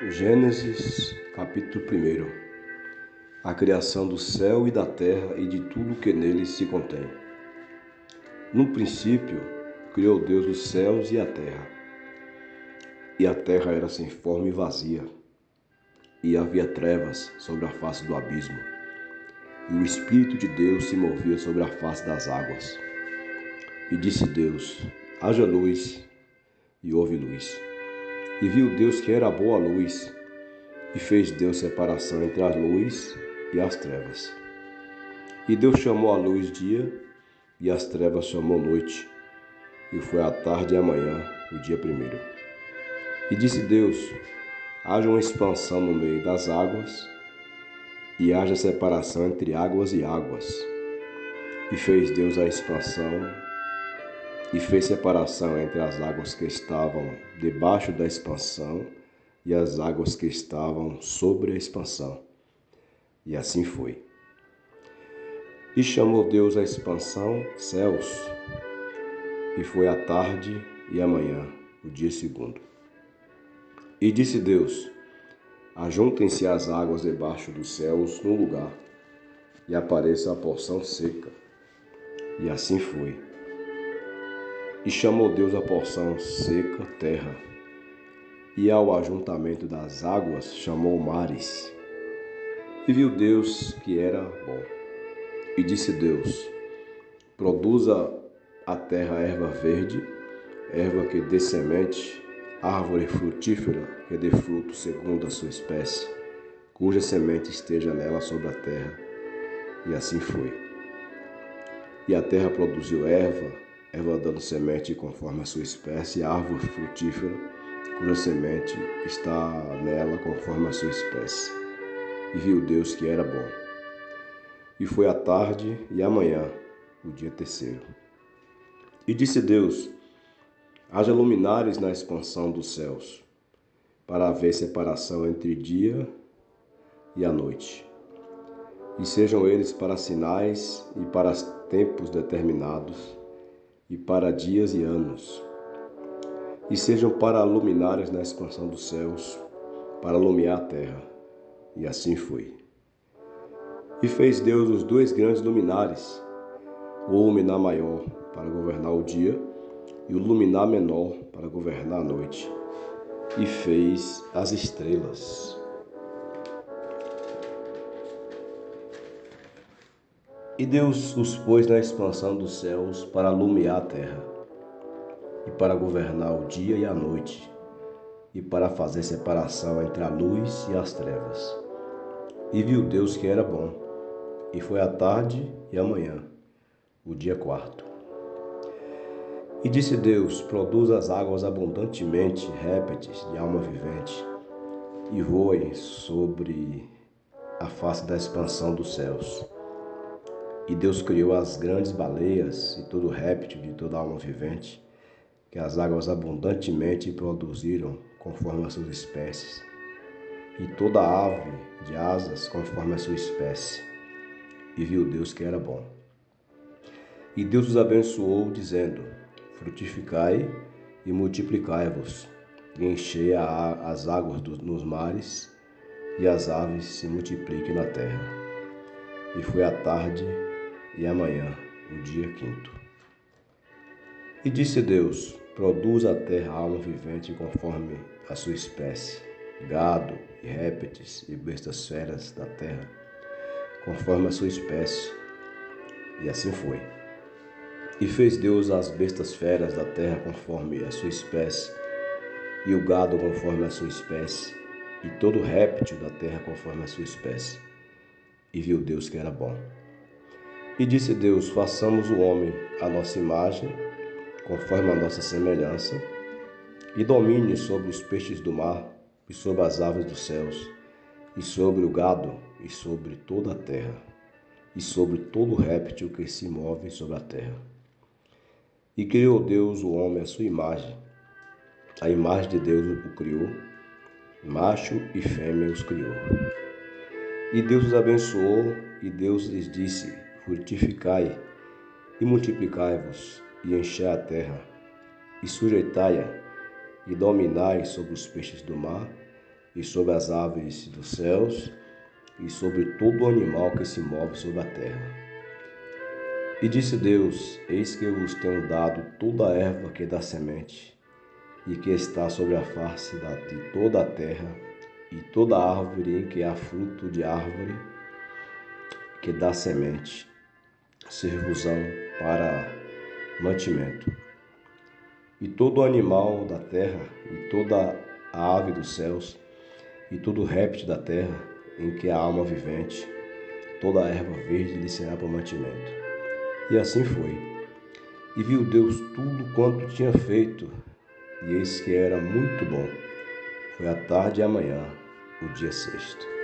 Gênesis, capítulo 1. A criação do céu e da terra e de tudo que neles se contém. No princípio, criou Deus os céus e a terra. E a terra era sem forma e vazia, e havia trevas sobre a face do abismo. E o Espírito de Deus se movia sobre a face das águas. E disse Deus: haja luz, e houve luz. E viu Deus que era boa a luz, e fez Deus separação entre a luz e as trevas. E Deus chamou a luz dia, e as trevas chamou noite. E foi a tarde e a manhã, o dia primeiro. E disse Deus: haja uma expansão no meio das águas, e haja separação entre águas e águas. E fez Deus a expansão, e fez separação entre as águas que estavam debaixo da expansão e as águas que estavam sobre a expansão. E assim foi. E chamou Deus a expansão céus, e foi a tarde e a manhã, o dia segundo. E disse Deus: ajuntem-se as águas debaixo dos céus num lugar, e apareça a porção seca. E assim foi. E chamou Deus a porção seca terra, e ao ajuntamento das águas chamou mares. E viu Deus que era bom. E disse Deus: produza a terra erva verde, erva que dê semente, árvore frutífera que dê fruto segundo a sua espécie, cuja semente esteja nela sobre a terra. E assim foi. E a terra produziu erva dando semente conforme a sua espécie, árvore frutífera, cuja semente está nela conforme a sua espécie. E viu Deus que era bom. E foi a tarde e a manhã, o dia terceiro. E disse Deus: haja luminares na expansão dos céus, para haver separação entre dia e a noite. E sejam eles para sinais e para tempos determinados, e para dias e anos. E sejam para luminares na expansão dos céus, para iluminar a terra. E assim foi. E fez Deus os dois grandes luminares, o luminar maior para governar o dia, e o luminar menor para governar a noite. E fez as estrelas. E Deus os pôs na expansão dos céus para iluminar a terra, e para governar o dia e a noite, e para fazer separação entre a luz e as trevas. E viu Deus que era bom, e foi a tarde e a manhã, o dia quarto. E disse Deus: produza as águas abundantemente répteis de alma vivente, e voem sobre a face da expansão dos céus. E Deus criou as grandes baleias e todo réptil de toda alma vivente, que as águas abundantemente produziram conforme as suas espécies, e toda ave de asas conforme a sua espécie. E viu Deus que era bom. E Deus os abençoou, dizendo: frutificai e multiplicai-vos, e enchei as águas nos mares, e as aves se multipliquem na terra. E foi a tarde e a manhã, o dia quinto. E disse Deus: produza a terra alma vivente conforme a sua espécie, gado e répteis e bestas feras da terra, conforme a sua espécie. E assim foi. E fez Deus as bestas feras da terra conforme a sua espécie, e o gado conforme a sua espécie, e todo réptil da terra conforme a sua espécie. E viu Deus que era bom. E disse Deus: façamos o homem à nossa imagem, conforme a nossa semelhança, e domine sobre os peixes do mar, e sobre as aves dos céus, e sobre o gado, e sobre toda a terra, e sobre todo réptil que se move sobre a terra. E criou Deus o homem à sua imagem. A imagem de Deus o criou, macho e fêmea os criou. E Deus os abençoou, e Deus lhes disse: frutificai e multiplicai-vos, e enchei a terra, e sujeitai-a, e dominai sobre os peixes do mar, e sobre as aves dos céus, e sobre todo animal que se move sobre a terra. E disse Deus: Eis que eu vos tenho dado toda a erva que dá semente, e que está sobre a face de toda a terra, e toda árvore em que há fruto de árvore que dá semente, ser-vos-ão para mantimento. E todo animal da terra, e toda a ave dos céus, e todo réptil da terra, em que há alma vivente, toda a erva verde lhe será para mantimento. E assim foi. E viu Deus tudo quanto tinha feito, e eis que era muito bom. Foi a tarde e a manhã, o dia sexto.